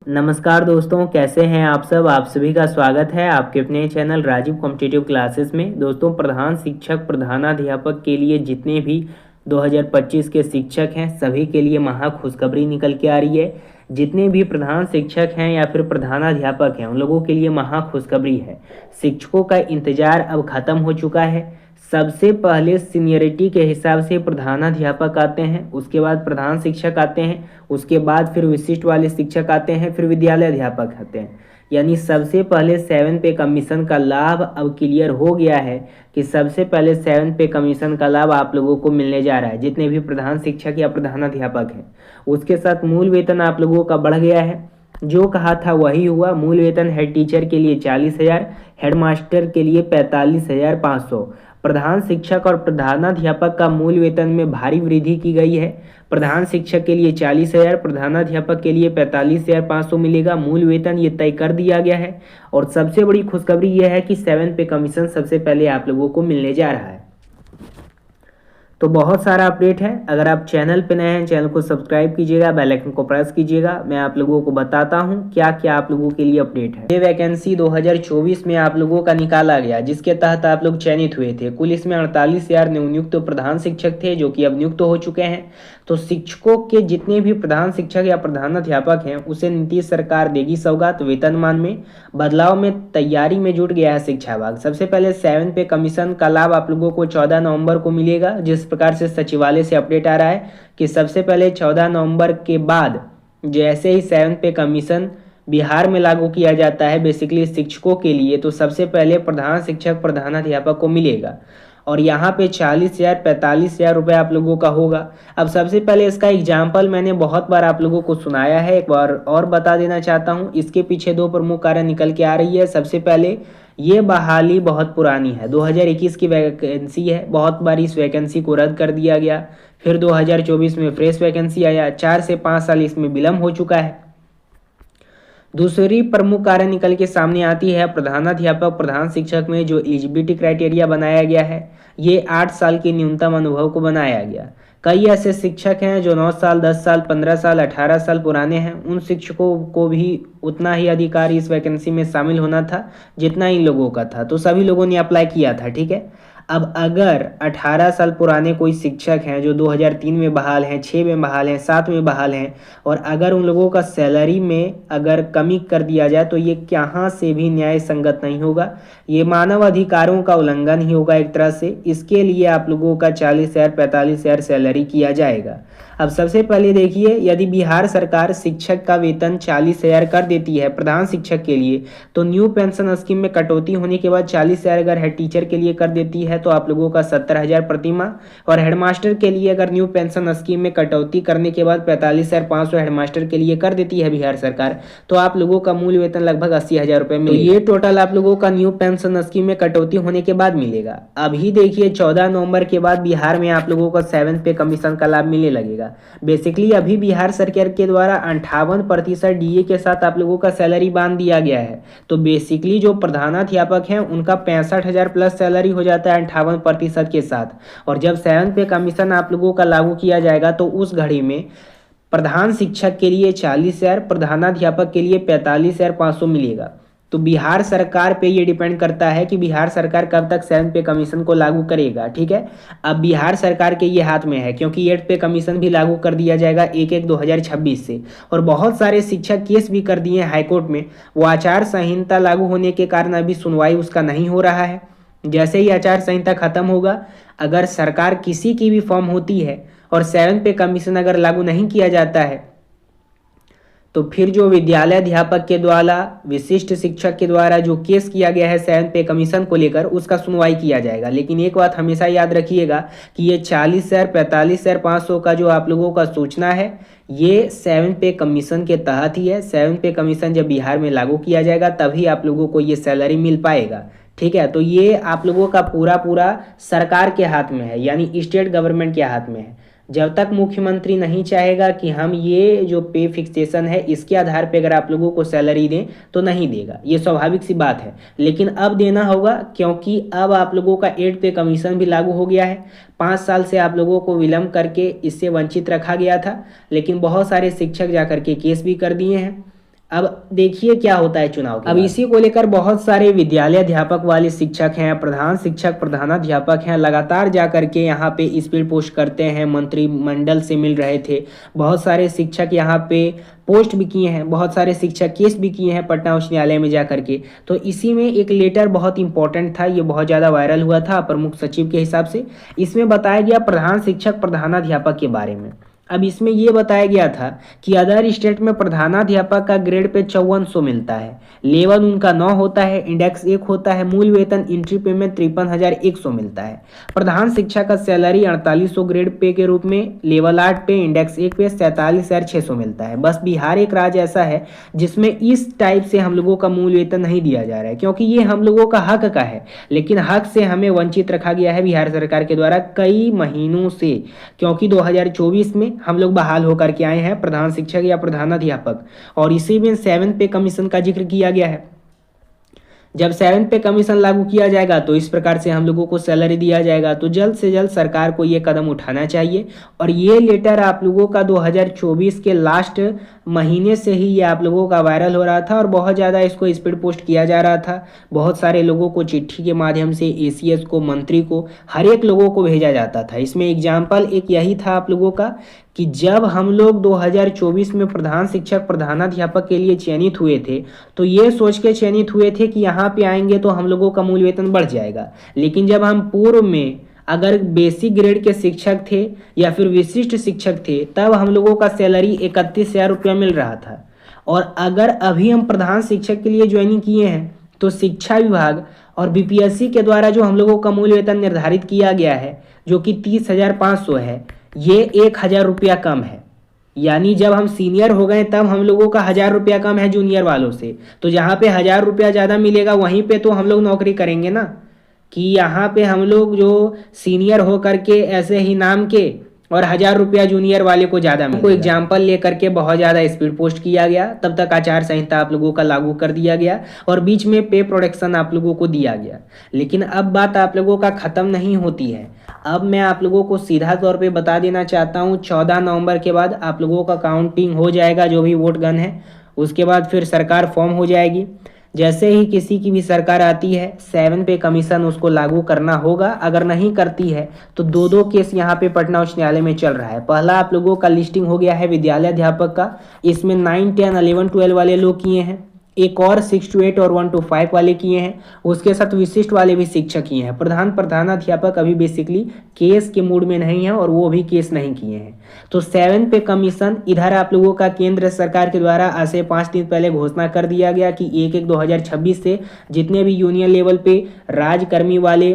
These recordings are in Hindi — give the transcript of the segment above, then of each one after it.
नमस्कार दोस्तों, कैसे हैं आप सब। आप सभी का स्वागत है आपके अपने चैनल राजीव कॉम्पिटिटिव क्लासेस में। दोस्तों, प्रधान शिक्षक प्रधानाध्यापक के लिए जितने भी 2025 के शिक्षक हैं सभी के लिए महा खुशखबरी निकल के आ रही है। जितने भी प्रधान शिक्षक हैं या फिर प्रधानाध्यापक हैं उन लोगों के लिए महा खुशखबरी है। शिक्षकों का इंतजार अब खत्म हो चुका है। सबसे पहले सीनियरिटी के हिसाब से प्रधानाध्यापक आते हैं, उसके बाद प्रधान शिक्षक आते हैं, उसके बाद फिर विशिष्ट वाले शिक्षक आते हैं, फिर विद्यालय अध्यापक आते हैं। यानी सबसे पहले 7 पे कमीशन का लाभ अब क्लियर हो गया है कि सबसे पहले 7 पे कमीशन का लाभ आप लोगों को मिलने जा रहा है जितने भी प्रधान शिक्षक या प्रधानाध्यापक हैं। उसके साथ मूल वेतन आप लोगों का बढ़ गया है, जो कहा था वही हुआ। मूल वेतन हेड टीचर के लिए 40,000, हेड मास्टर के लिए 45,500। प्रधान शिक्षक और प्रधानाध्यापक का मूल वेतन में भारी वृद्धि की गई है। प्रधान शिक्षक के लिए 40,000, प्रधानाध्यापक के लिए 45,500 मिलेगा। मूल वेतन ये तय कर दिया गया है। और सबसे बड़ी खुशखबरी यह है कि 7 पे कमीशन सबसे पहले आप लोगों को मिलने जा रहा है। तो बहुत सारा अपडेट है। अगर आप चैनल पे नए हैं, चैनल को सब्सक्राइब कीजिएगा, बेल आइकन को प्रेस कीजिएगा। मैं आप लोगों को बताता हूं क्या क्या आप लोगों के लिए अपडेट है। ये वैकेंसी 2024 में आप लोगों का निकाला गया, जिसके तहत आप लोग चयनित हुए थे। कुल इसमें 48,000 नवनियुक्त प्रधान शिक्षक थे जो कि अब नियुक्त हो चुके हैं। तो शिक्षकों के जितने भी प्रधान शिक्षक या प्रधानाध्यापक हैं उसे नीतीश सरकार देगी सौगात। वेतनमान में बदलाव में तैयारी में जुट गया है शिक्षा विभाग। सबसे पहले 7 पे कमीशन का लाभ आप लोगों को 14 नवंबर को मिलेगा। जिस प्रकार से सचिवालय से अपडेट आ रहा है कि सबसे पहले 14 नवंबर के बाद जैसे ही 7 पे कमीशन बिहार में लागू किया जाता है बेसिकली शिक्षकों के लिए, तो सबसे पहले प्रधान शिक्षक प्रधानाध्यापक को मिलेगा। और यहाँ पे 40,000 45,000 रुपये आप लोगों का होगा। अब सबसे पहले इसका एग्जाम्पल मैंने बहुत बार आप लोगों को सुनाया है, एक बार और बता देना चाहता हूँ। इसके पीछे दो प्रमुख कारण निकल के आ रही है। सबसे पहले ये बहाली बहुत पुरानी है, 2021 की वैकेंसी है। बहुत बार इस वैकेंसी को रद्द कर दिया गया, फिर 2024 में फ्रेश वैकेंसी आया। 4 से 5 साल इसमें विलम्ब हो चुका है। दूसरी प्रमुख कारण निकल के सामने आती है प्रधानाध्यापक प्रधान शिक्षक में जो एलिजिबिलिटी क्राइटेरिया बनाया गया है, ये 8 साल के न्यूनतम अनुभव को बनाया गया। कई ऐसे शिक्षक हैं जो 9 साल 10 साल 15 साल 18 साल पुराने हैं। उन शिक्षकों को भी उतना ही अधिकार इस वैकेंसी में शामिल होना था जितना इन लोगों का था। तो सभी लोगों ने अप्लाई किया था, ठीक है। अब अगर 18 साल पुराने कोई शिक्षक हैं जो 2003 में बहाल हैं, 6 में बहाल हैं, 7 में बहाल हैं, और अगर उन लोगों का सैलरी में अगर कमी कर दिया जाए तो ये कहाँ से भी न्याय संगत नहीं होगा। ये मानव अधिकारों का उल्लंघन ही होगा एक तरह से। इसके लिए आप लोगों का 40,000 45,000 सैलरी किया जाएगा। अब सबसे पहले देखिए, यदि बिहार सरकार शिक्षक का वेतन 40,000 कर देती है प्रधान शिक्षक के लिए, तो न्यू पेंशन स्कीम में कटौती होने के बाद 40,000 अगर हेड टीचर के लिए कर देती है तो आप लोगों का 70,000 प्रतिमाह। और हेडमास्टर के लिए अगर न्यू पेंशन स्कीम में कटौती करने के बाद 45,500 हेडमास्टर के लिए कर देती है बिहार सरकार, तो आप लोगों का मूल वेतन लगभग 80,000 रुपये मिलेगा। तो ये टोटल आप लोगों का न्यू पेंशन स्कीम में कटौती होने के बाद मिलेगा। अभी देखिए 14 नवंबर के बाद बिहार में आप लोगों को 7 पे कमीशन का लाभ मिलने लगेगा। बेसिकली अभी बिहार सरकार के द्वारा 58% डीए के साथ आप लोगों का सैलरी बांध दिया गया है। तो बेसिकली जो प्रधानाध्यापक हैं उनका 65,000 प्लस सैलरी हो जाता है 58% के साथ। और जब 7 पे कमीशन आप लोगों का लागू किया जाएगा तो उस घड़ी में प्रधान शिक्षक के लिए 40,000, प्रधानाध्यापक के लिए 45,500 मिलेगा। तो बिहार सरकार पे ये डिपेंड करता है कि बिहार सरकार कब तक 7 पे कमीशन को लागू करेगा, ठीक है। अब बिहार सरकार के ये हाथ में है क्योंकि 8 पे कमीशन भी लागू कर दिया जाएगा 1/1/2026 से। और बहुत सारे शिक्षक केस भी कर दिए हैं हाईकोर्ट में। वो आचार संहिता लागू होने के कारण अभी सुनवाई उसका नहीं हो रहा है। जैसे ही आचार संहिता खत्म होगा, अगर सरकार किसी की भी फॉर्म होती है और 7 पे कमीशन अगर लागू नहीं किया जाता है तो फिर जो विद्यालय अध्यापक के द्वारा विशिष्ट शिक्षक के द्वारा जो केस किया गया है 7 पे कमीशन को लेकर, उसका सुनवाई किया जाएगा। लेकिन एक बात हमेशा याद रखिएगा कि ये 40,000 45,500 का जो आप लोगों का सूचना है ये 7 पे कमीशन के तहत ही है। 7 पे कमीशन जब बिहार में लागू किया जाएगा तभी आप लोगों को ये सैलरी मिल पाएगा, ठीक है। तो ये आप लोगों का पूरा सरकार के हाथ में है, यानी स्टेट गवर्नमेंट के हाथ में है। जब तक मुख्यमंत्री नहीं चाहेगा कि हम ये जो पे फिक्सेशन है इसके आधार पे अगर आप लोगों को सैलरी दें तो नहीं देगा, ये स्वाभाविक सी बात है। लेकिन अब देना होगा क्योंकि अब आप लोगों का 8 पे कमीशन भी लागू हो गया है। 5 साल से आप लोगों को विलम्ब करके इससे वंचित रखा गया था, लेकिन बहुत सारे शिक्षक जाकर के केस भी कर दिए हैं। अब देखिए क्या होता है चुनाव के अब इसी को लेकर बहुत सारे विद्यालय अध्यापक वाले शिक्षक हैं, प्रधान शिक्षक प्रधानाध्यापक हैं, लगातार जा करके यहाँ पे स्पीड पोस्ट करते हैं, मंत्रिमंडल से मिल रहे थे। बहुत सारे शिक्षक यहाँ पे पोस्ट भी किए हैं, बहुत सारे शिक्षक केस भी किए हैं पटना उच्च न्यायालय में जा करके। तो इसी में एक लेटर बहुत इंपॉर्टेंट था, ये बहुत ज़्यादा वायरल हुआ था प्रमुख सचिव के हिसाब से। इसमें बताया गया प्रधान शिक्षक प्रधानाध्यापक के बारे में। अब इसमें यह बताया गया था कि अदर स्टेट में प्रधानाध्यापक का ग्रेड पे 5400 मिलता है, लेवल उनका 9 होता है, इंडेक्स 1 होता है, मूल वेतन एंट्री पे में 53,100 मिलता है। प्रधान शिक्षक का सैलरी 4800 ग्रेड पे के रूप में, लेवल 8 पे, इंडेक्स 1 पे 47,600 मिलता है। बस बिहार एक राज्य ऐसा है जिसमें इस टाइप से हम लोगों का मूल वेतन नहीं दिया जा रहा है, क्योंकि ये हम लोगों का हक का है, लेकिन हक से हमें वंचित रखा गया है बिहार सरकार के द्वारा कई महीनों से। क्योंकि 2024 में हम लोग बहाल होकर के आए हैं प्रधान शिक्षक या प्रधानाध्यापक, और इसी में 7 पे कमीशन का जिक्र किया गया है। जब 7 पे कमीशन लागू किया जाएगा तो इस प्रकार से हम लोगों को सैलरी दिया जाएगा। तो जल्द से जल्द सरकार को ये कदम उठाना चाहिए। और ये लेटर आप लोगों का 2024 के लास्ट महीने से ही ये आप लोगों का वायरल हो रहा था और बहुत ज़्यादा इसको स्पीड पोस्ट किया जा रहा था। बहुत सारे लोगों को चिट्ठी के माध्यम से, एसीएस को, मंत्री को, हर एक लोगों को भेजा जाता था। इसमें एग्जाम्पल एक यही था आप लोगों का कि जब हम लोग 2024 में प्रधान शिक्षक प्रधानाध्यापक के लिए चयनित हुए थे तो ये सोच के चयनित हुए थे कि यहाँ पे आएंगे तो हम लोगों का मूल वेतन बढ़ जाएगा। लेकिन जब हम पूर्व में अगर बेसिक ग्रेड के शिक्षक थे या फिर विशिष्ट शिक्षक थे तब हम लोगों का सैलरी 31,000 रुपया मिल रहा था। और अगर अभी हम प्रधान शिक्षक के लिए ज्वाइनिंग किए हैं तो शिक्षा विभाग और बीपीएससी के द्वारा जो हम लोगों का मूल वेतन निर्धारित किया गया है जो कि 30,500 है, ये 1,000 रुपया कम है। यानी जब हम सीनियर हो गए तब हम लोगों का 1,000 रुपया कम है जूनियर वालों से। तो जहाँ पे 1,000 रुपया ज़्यादा मिलेगा वहीं पे तो हम लोग नौकरी करेंगे ना, कि यहाँ पे हम लोग जो सीनियर हो करके ऐसे ही नाम के और 1,000 रुपया जूनियर वाले को ज़्यादा मिलेगा। को एग्जाम्पल लेकर के बहुत ज़्यादा स्पीड पोस्ट किया गया, तब तक आचार संहिता आप लोगों का लागू कर दिया गया और बीच में पे प्रोटेक्शन आप लोगों को दिया गया। लेकिन अब बात आप लोगों का ख़त्म नहीं होती है। अब मैं आप लोगों को सीधा तौर पे बता देना चाहता हूँ, 14 नवंबर के बाद आप लोगों का काउंटिंग हो जाएगा, जो भी वोट गन है। उसके बाद फिर सरकार फॉर्म हो जाएगी। जैसे ही किसी की भी सरकार आती है 7 पे कमीशन उसको लागू करना होगा। अगर नहीं करती है तो दो केस यहाँ पे पटना उच्च न्यायालय में चल रहा है। पहला आप लोगों का लिस्टिंग हो गया है विद्यालय अध्यापक का, इसमें 9, 10, 11, 12 वाले लोग किए हैं। एक और 6 to 8 और 1 to 5 वाले किए हैं। उसके साथ विशिष्ट वाले भी शिक्षक किए हैं। प्रधानाध्यापक अभी बेसिकली केस के मूड में नहीं है और वो भी केस नहीं किए हैं। तो 7 पे कमीशन इधर आप लोगों का केंद्र सरकार के द्वारा आज से 5 दिन पहले घोषणा कर दिया गया कि 1/1/2026 से जितने भी यूनियन लेवल पे राजकर्मी वाले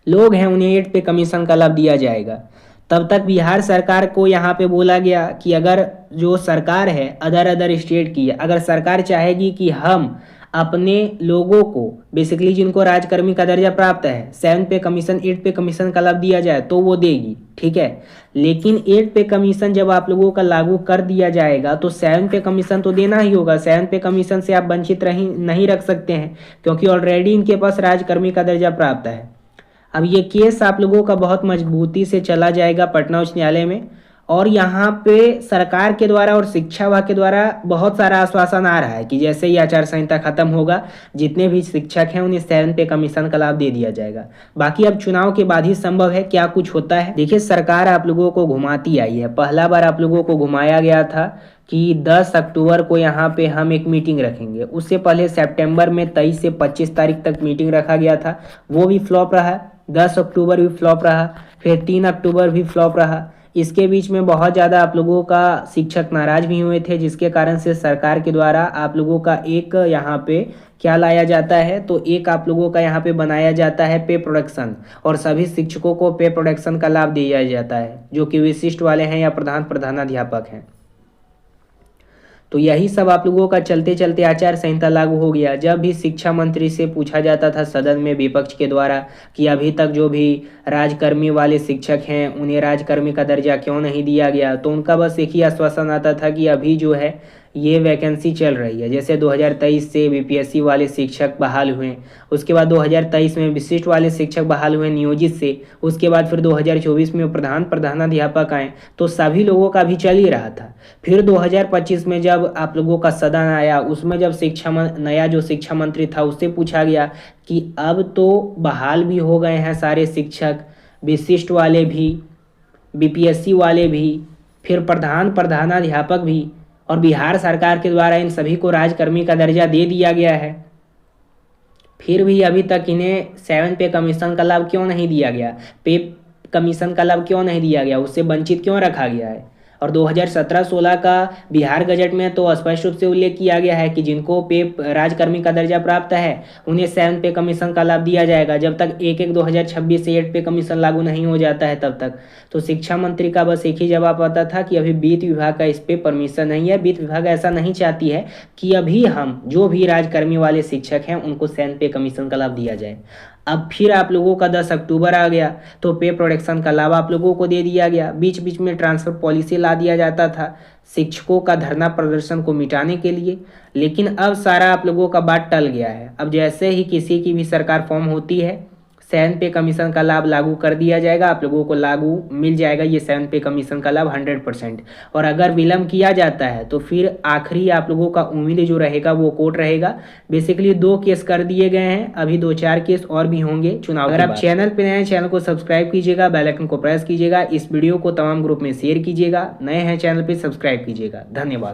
लोग हैं उन्हें 8 पे कमीशन का लाभ दिया जाएगा। तब तक बिहार सरकार को यहाँ पे बोला गया कि अगर जो सरकार है अदर स्टेट की, अगर सरकार चाहेगी कि हम अपने लोगों को बेसिकली जिनको राजकर्मी का दर्जा प्राप्त है 7 पे कमीशन 8 पे कमीशन का लाभ दिया जाए तो वो देगी, ठीक है। लेकिन 8 पे कमीशन जब आप लोगों का लागू कर दिया जाएगा तो 7 पे कमीशन तो देना ही होगा। 7 पे कमीशन से आप वंचित नहीं रख सकते हैं क्योंकि ऑलरेडी इनके पास राजकर्मी का दर्जा प्राप्त है। अब ये केस आप लोगों का बहुत मजबूती से चला जाएगा पटना उच्च न्यायालय में और यहाँ पे सरकार के द्वारा और शिक्षा विभाग के द्वारा बहुत सारा आश्वासन आ रहा है कि जैसे ही आचार संहिता खत्म होगा जितने भी शिक्षक हैं उन्हें 7 पे कमीशन का लाभ दे दिया जाएगा। बाकी अब चुनाव के बाद ही संभव है क्या कुछ होता है। देखिए सरकार आप लोगों को घुमाती आई है। पहला बार आप लोगों को घुमाया गया था कि 10 अक्टूबर को यहाँ पे हम एक मीटिंग रखेंगे। उससे पहले सितंबर में 23 से 25 तारीख तक मीटिंग रखा गया था, वो भी फ्लॉप रहा। 10 अक्टूबर भी फ्लॉप रहा, फिर 3 अक्टूबर भी फ्लॉप रहा। इसके बीच में बहुत ज़्यादा आप लोगों का शिक्षक नाराज भी हुए थे, जिसके कारण से सरकार के द्वारा आप लोगों का एक यहाँ पे क्या लाया जाता है, तो एक आप लोगों का यहाँ पे बनाया जाता है पे प्रोडक्शन और सभी शिक्षकों को पे प्रोडक्शन का लाभ दिया जाता है जो कि विशिष्ट वाले हैं या प्रधानाध्यापक हैं। तो यही सब आप लोगों का चलते चलते आचार संहिता लागू हो गया। जब भी शिक्षा मंत्री से पूछा जाता था सदन में विपक्ष के द्वारा कि अभी तक जो भी राजकर्मी वाले शिक्षक हैं उन्हें राजकर्मी का दर्जा क्यों नहीं दिया गया, तो उनका बस एक ही आश्वासन आता था कि अभी जो है ये वैकेंसी चल रही है। जैसे 2023 से बीपीएससी वाले शिक्षक बहाल हुए, उसके बाद 2023 में विशिष्ट वाले शिक्षक बहाल हुए नियोजित से, उसके बाद फिर 2024 में प्रधानाध्यापक आए, तो सभी लोगों का भी चल ही रहा था। फिर 2025 में जब आप लोगों का सदन आया, उसमें जब नया जो शिक्षा मंत्री था उससे पूछा गया कि अब तो बहाल भी हो गए हैं सारे शिक्षक, विशिष्ट वाले भी, बीपीएससी वाले भी, फिर प्रधानाध्यापक भी, और बिहार सरकार के द्वारा इन सभी को राजकर्मी का दर्जा दे दिया गया है, फिर भी अभी तक इन्हें 7 पे कमीशन का लाभ क्यों नहीं दिया गया, पे कमीशन का लाभ क्यों नहीं दिया गया, उससे वंचित क्यों रखा गया है। और 2017-16 का बिहार गजट में तो स्पष्ट रूप से उल्लेख किया गया है कि जिनको पे राजकर्मी का दर्जा प्राप्त है उन्हें 7 पे कमीशन का लाभ दिया जाएगा, जब तक 1/1/2026 से 8 पे कमीशन लागू नहीं हो जाता है तब तक। तो शिक्षा मंत्री का बस एक ही जवाब आता था कि अभी वित्त विभाग का इस पे परमिशन नहीं है, वित्त विभाग ऐसा नहीं चाहती है कि अभी हम जो भी राजकर्मी वाले शिक्षक हैं उनको 7 पे कमीशन का लाभ दिया जाए। अब फिर आप लोगों का 10 अक्टूबर आ गया तो पे प्रोडक्शन का लाभ आप लोगों को दे दिया गया। बीच बीच में ट्रांसफर पॉलिसी ला दिया जाता था शिक्षकों का धरना प्रदर्शन को मिटाने के लिए, लेकिन अब सारा आप लोगों का बात टल गया है। अब जैसे ही किसी की भी सरकार फॉर्म होती है 7 पे कमीशन का लाभ लागू कर दिया जाएगा, आप लोगों को लागू मिल जाएगा ये 7 पे कमीशन का लाभ 100%। और अगर विलम्ब किया जाता है तो फिर आखिरी आप लोगों का उम्मीद जो रहेगा वो कोर्ट रहेगा। बेसिकली 2 केस कर दिए गए हैं, अभी 2-4 केस और भी होंगे चुनाव। अगर आप चैनल पे नए हैं, चैनल को सब्सक्राइब कीजिएगा, बेल आइकन को प्रेस कीजिएगा, इस वीडियो को तमाम ग्रुप में शेयर कीजिएगा, नए हैं चैनल पर सब्सक्राइब कीजिएगा। धन्यवाद।